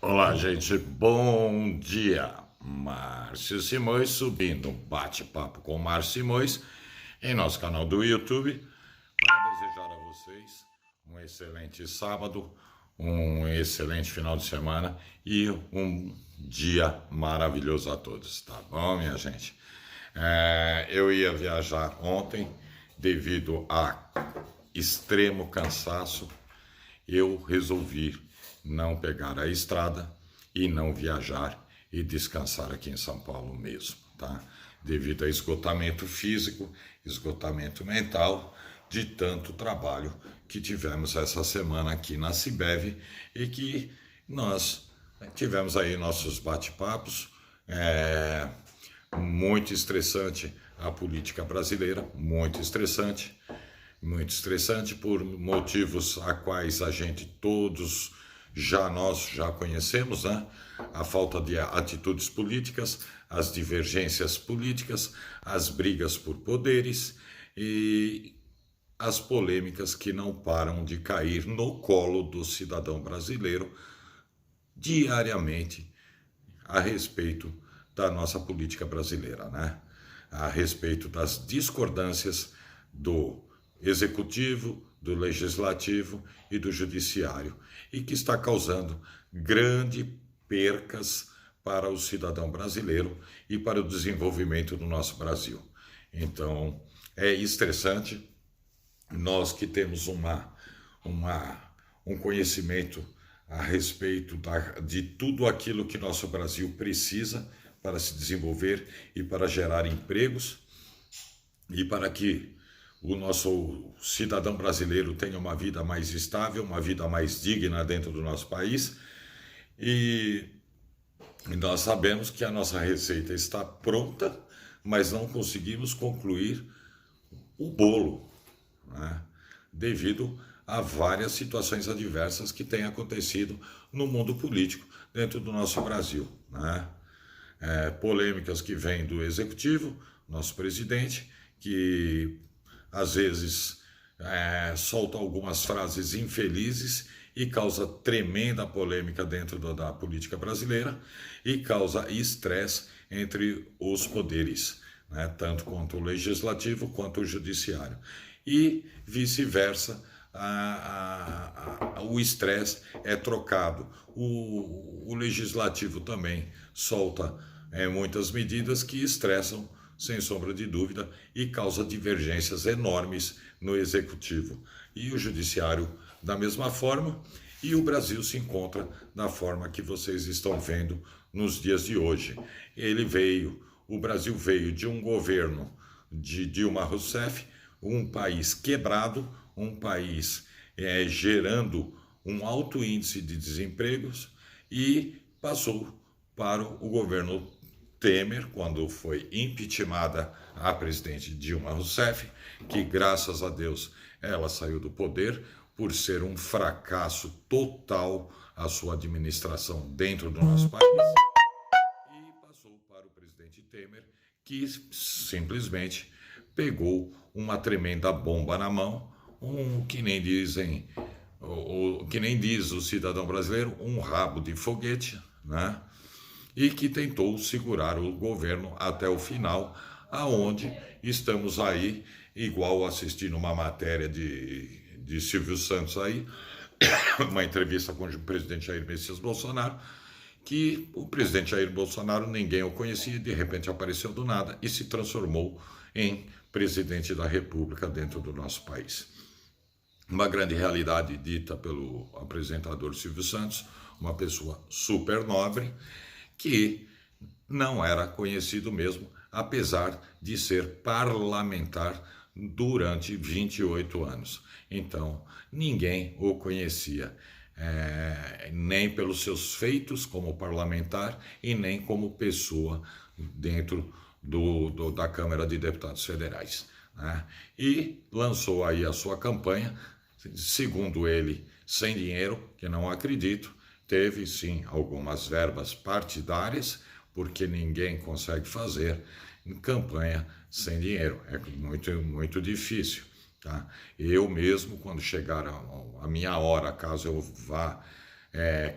Olá, gente, bom dia. Márcio Simões subindo um bate-papo com Márcio Simões em nosso canal do YouTube para desejar a vocês um excelente sábado, um excelente final de semana e um dia maravilhoso a todos, tá bom, minha gente? Eu ia viajar ontem devido a extremo cansaço. Eu resolvi não pegar a estrada e não viajar e descansar aqui em São Paulo mesmo, tá? Devido a esgotamento físico, esgotamento mental, de tanto trabalho que tivemos essa semana aqui na Cibeve e que nós tivemos aí nossos bate-papos. Muito estressante a política brasileira, muito estressante por motivos a quais a gente nós já conhecemos, né? A falta de atitudes políticas, as divergências políticas, as brigas por poderes e as polêmicas que não param de cair no colo do cidadão brasileiro diariamente a respeito da nossa política brasileira, né? A respeito das discordâncias do executivo, do legislativo e do judiciário, e que está causando grandes percas para o cidadão brasileiro e para o desenvolvimento do nosso Brasil. Então, é estressante. Nós que temos um conhecimento a respeito de tudo aquilo que nosso Brasil precisa para se desenvolver e para gerar empregos e para que o nosso cidadão brasileiro tenha uma vida mais estável, uma vida mais digna dentro do nosso país. E nós sabemos que a nossa receita está pronta, mas não conseguimos concluir o bolo, né? Devido a várias situações adversas que têm acontecido no mundo político dentro do nosso Brasil, né? Polêmicas que vêm do executivo, nosso presidente, que às vezes solta algumas frases infelizes e causa tremenda polêmica dentro da política brasileira e causa estresse entre os poderes, né? Tanto quanto o legislativo quanto o judiciário. E vice-versa, o estresse é trocado. O legislativo também solta muitas medidas que estressam, sem sombra de dúvida, e causa divergências enormes no executivo. E o judiciário da mesma forma, e o Brasil se encontra da forma que vocês estão vendo nos dias de hoje. O Brasil veio de um governo de Dilma Rousseff, um país quebrado, um país gerando um alto índice de desempregos, e passou para o governo Temer, quando foi impeachmentada a presidente Dilma Rousseff, que graças a Deus ela saiu do poder por ser um fracasso total a sua administração dentro do nosso país, e passou para o presidente Temer, que simplesmente pegou uma tremenda bomba na mão, que nem dizem, que nem diz o cidadão brasileiro, um rabo de foguete, né? E que tentou segurar o governo até o final, aonde estamos aí, igual assistindo uma matéria de Silvio Santos aí, uma entrevista com o presidente Jair Messias Bolsonaro, que o presidente Jair Bolsonaro ninguém o conhecia, de repente apareceu do nada e se transformou em presidente da República dentro do nosso país. Uma grande realidade dita pelo apresentador Silvio Santos, uma pessoa super nobre, que não era conhecido mesmo, apesar de ser parlamentar durante 28 anos. Então, ninguém o conhecia, nem pelos seus feitos como parlamentar e nem como pessoa dentro da Câmara de Deputados Federais, né? E lançou aí a sua campanha, segundo ele, sem dinheiro, que não acredito. Teve sim algumas verbas partidárias, porque ninguém consegue fazer campanha sem dinheiro, é muito, muito difícil, tá? Eu mesmo, quando chegar a minha hora, caso eu vá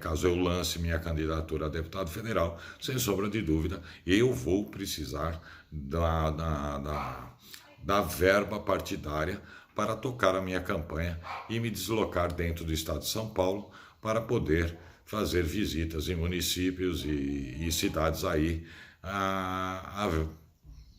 caso eu lance minha candidatura a deputado federal, sem sombra de dúvida, eu vou precisar da verba partidária para tocar a minha campanha e me deslocar dentro do estado de São Paulo para poder fazer visitas em municípios e cidades aí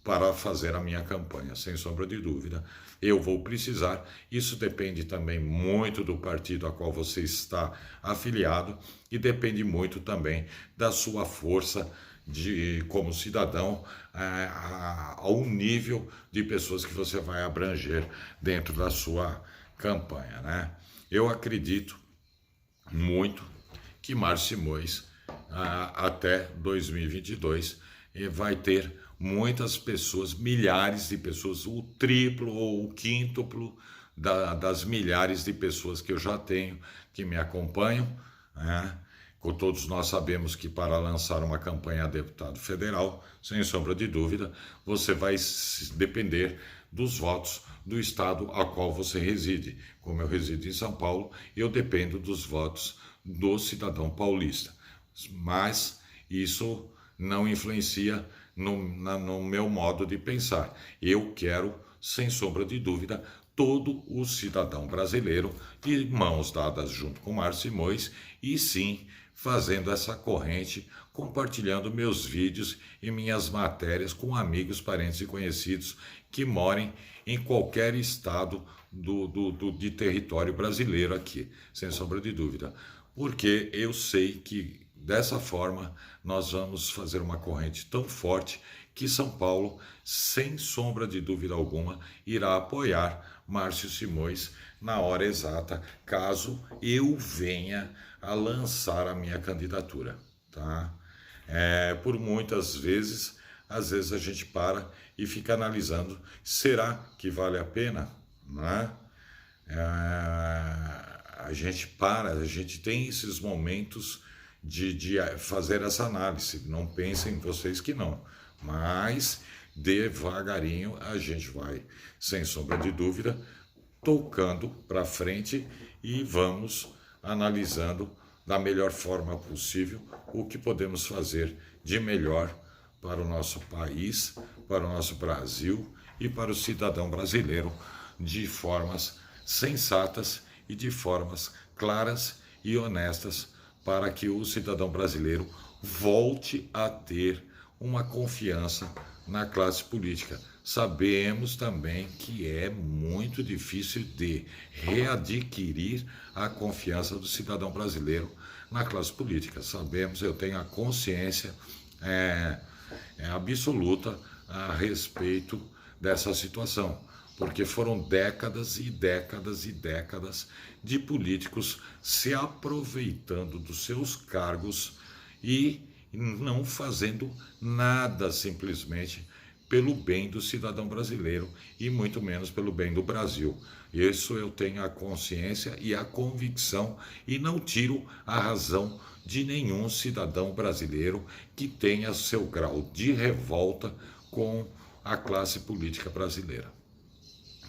para fazer a minha campanha, sem sombra de dúvida. Eu vou precisar, isso depende também muito do partido a qual você está afiliado e depende muito também da sua força como cidadão ao nível de pessoas que você vai abranger dentro da sua campanha, né? Eu acredito muito que Márcio Simões, até 2022, vai ter muitas pessoas, milhares de pessoas, o triplo ou o quíntuplo das milhares de pessoas que eu já tenho que me acompanham, né? Todos nós sabemos que para lançar uma campanha a deputado federal, sem sombra de dúvida, você vai depender dos votos do estado a qual você reside. Como eu resido em São Paulo, eu dependo dos votos do cidadão paulista. Mas isso não influencia no meu modo de pensar. Eu quero, sem sombra de dúvida, todo o cidadão brasileiro de mãos dadas junto com Márcio Simões e sim fazendo essa corrente, compartilhando meus vídeos e minhas matérias com amigos, parentes e conhecidos que morem em qualquer estado de território brasileiro aqui, sem sombra de dúvida. Porque eu sei que dessa forma nós vamos fazer uma corrente tão forte que São Paulo, sem sombra de dúvida alguma, irá apoiar Márcio Simões na hora exata, caso eu venha a lançar a minha candidatura, tá? Por muitas vezes, às vezes a gente para e fica analisando, será que vale a pena, né? A gente para, a gente tem esses momentos de fazer essa análise, não pensem vocês que não, mas devagarinho a gente vai, sem sombra de dúvida, tocando para frente e vamos analisando da melhor forma possível o que podemos fazer de melhor para o nosso país, para o nosso Brasil e para o cidadão brasileiro de formas sensatas e de formas claras e honestas para que o cidadão brasileiro volte a ter uma confiança na classe política. Sabemos também que é muito difícil de readquirir a confiança do cidadão brasileiro na classe política. Sabemos, eu tenho a consciência absoluta a respeito dessa situação, porque foram décadas e décadas e décadas de políticos se aproveitando dos seus cargos e não fazendo nada simplesmente pelo bem do cidadão brasileiro e muito menos pelo bem do Brasil. Isso eu tenho a consciência e a convicção e não tiro a razão de nenhum cidadão brasileiro que tenha seu grau de revolta com a classe política brasileira.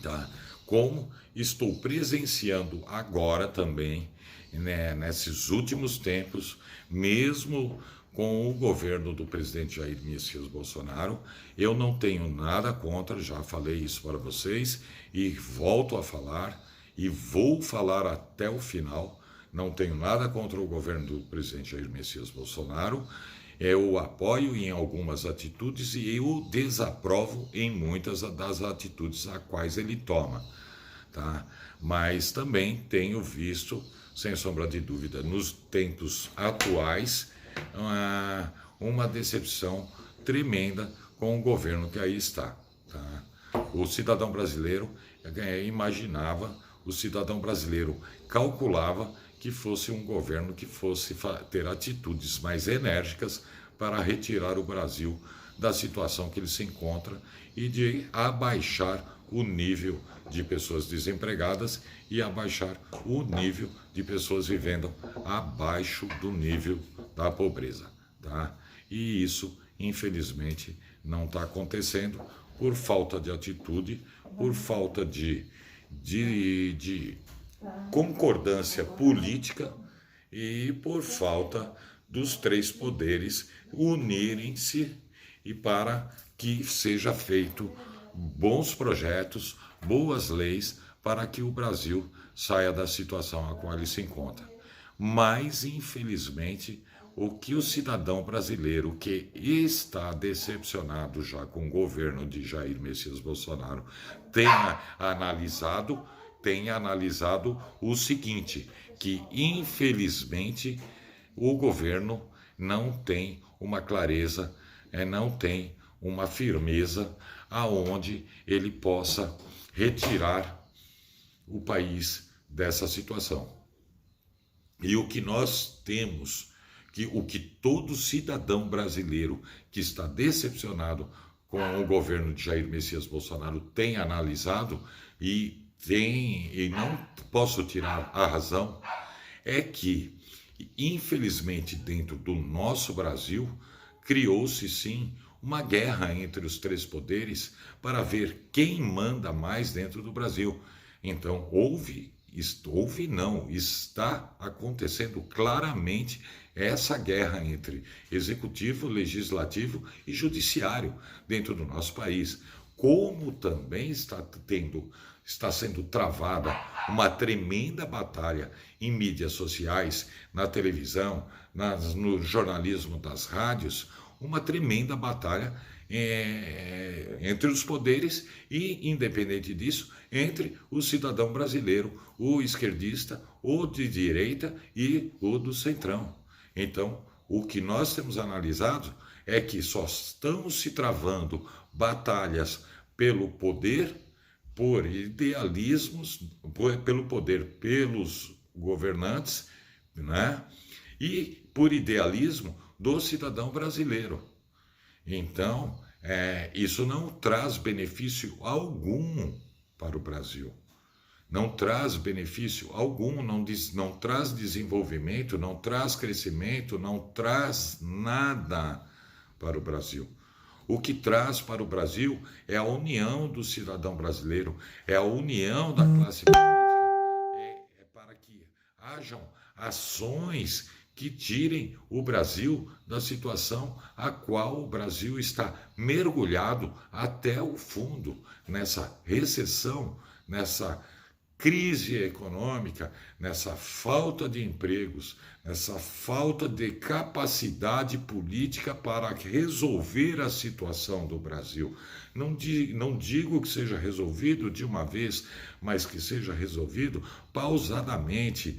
Tá? Como estou presenciando agora também, né, nesses últimos tempos, mesmo com o governo do presidente Jair Messias Bolsonaro, eu não tenho nada contra, já falei isso para vocês e volto a falar e vou falar até o final, não tenho nada contra o governo do presidente Jair Messias Bolsonaro, eu o apoio em algumas atitudes e eu o desaprovo em muitas das atitudes a quais ele toma, tá? Mas também tenho visto, sem sombra de dúvida, nos tempos atuais, uma decepção tremenda com o governo que aí está, tá? O cidadão brasileiro imaginava, o cidadão brasileiro calculava que fosse um governo que fosse ter atitudes mais enérgicas para retirar o Brasil da situação que ele se encontra e de abaixar o nível de pessoas desempregadas e abaixar o nível de pessoas vivendo abaixo do nível da pobreza, tá? E isso, infelizmente, não está acontecendo por falta de atitude, por falta de concordância política e por falta dos três poderes unirem-se e para que seja feito bons projetos, boas leis para que o Brasil saia da situação a qual ele se encontra. Mas, infelizmente, o que o cidadão brasileiro que está decepcionado já com o governo de Jair Messias Bolsonaro tenha analisado o seguinte, que infelizmente o governo não tem uma clareza, não tem uma firmeza aonde ele possa retirar o país dessa situação. E o que nós temos, o que todo cidadão brasileiro que está decepcionado com o governo de Jair Messias Bolsonaro tem analisado e não posso tirar a razão, é que, infelizmente, dentro do nosso Brasil, criou-se sim uma guerra entre os três poderes para ver quem manda mais dentro do Brasil. Então, está acontecendo claramente essa guerra entre executivo, legislativo e judiciário dentro do nosso país. Como também está sendo travada uma tremenda batalha em mídias sociais, na televisão, no jornalismo das rádios, uma tremenda batalha entre os poderes e, independente disso, entre o cidadão brasileiro, o esquerdista, o de direita e o do centrão. Então, o que nós temos analisado é que só estão se travando batalhas pelo poder, por idealismos, pelo poder pelos governantes, né? E por idealismo do cidadão brasileiro. Então, isso não traz benefício algum para o Brasil. Não traz benefício algum, não traz desenvolvimento, não traz crescimento, não traz nada para o Brasil. O que traz para o Brasil é a união do cidadão brasileiro, é a união da classe política, é para que hajam ações que tirem o Brasil da situação a qual o Brasil está mergulhado até o fundo, nessa recessão, nessa crise econômica, nessa falta de empregos, nessa falta de capacidade política para resolver a situação do Brasil. Não digo que seja resolvido de uma vez, mas que seja resolvido pausadamente,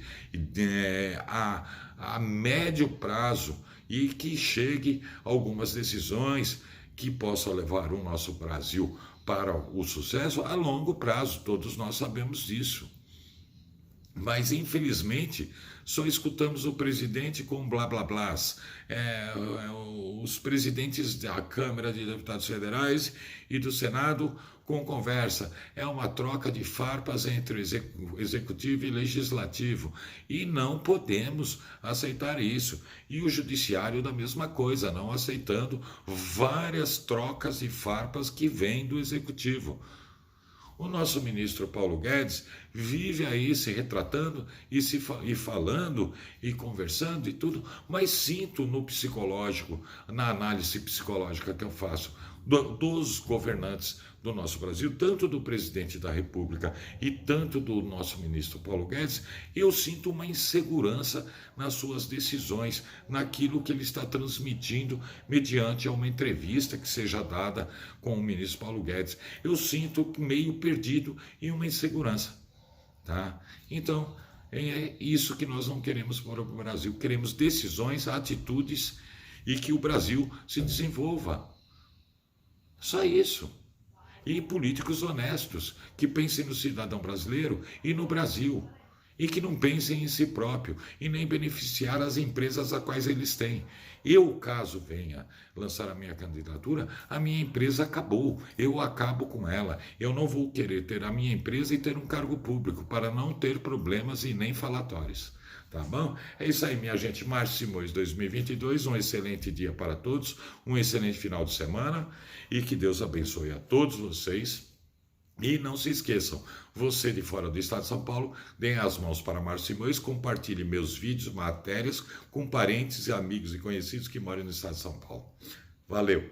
a médio prazo, e que chegue algumas decisões que possam levar o nosso Brasil para o sucesso a longo prazo, todos nós sabemos disso. Mas, infelizmente, só escutamos o presidente com blá blá blás, os presidentes da Câmara de Deputados Federais e do Senado com conversa. É uma troca de farpas entre o executivo e legislativo e não podemos aceitar isso. E o judiciário da mesma coisa, não aceitando várias trocas de farpas que vêm do executivo. O nosso ministro Paulo Guedes vive aí se retratando e falando e conversando e tudo, mas sinto no psicológico, na análise psicológica que eu faço dos governantes do nosso Brasil, tanto do presidente da República e tanto do nosso ministro Paulo Guedes, eu sinto uma insegurança nas suas decisões, naquilo que ele está transmitindo mediante uma entrevista que seja dada com o ministro Paulo Guedes. Eu sinto meio perdido e uma insegurança, tá? Então, é isso que nós não queremos para o Brasil. Queremos decisões, atitudes e que o Brasil se desenvolva. Só isso. E políticos honestos, que pensem no cidadão brasileiro e no Brasil, e que não pensem em si próprio, e nem beneficiar as empresas a quais eles têm. Eu, caso venha lançar a minha candidatura, a minha empresa acabou, eu acabo com ela. Eu não vou querer ter a minha empresa e ter um cargo público, para não ter problemas e nem falatórios. Tá bom? É isso aí, minha gente. Março Simões 2022, um excelente dia para todos, um excelente final de semana e que Deus abençoe a todos vocês E não se esqueçam, você de fora do estado de São Paulo, deem as mãos para Márcio Simões, compartilhe meus vídeos, matérias com parentes, amigos e conhecidos que moram no estado de São Paulo. Valeu!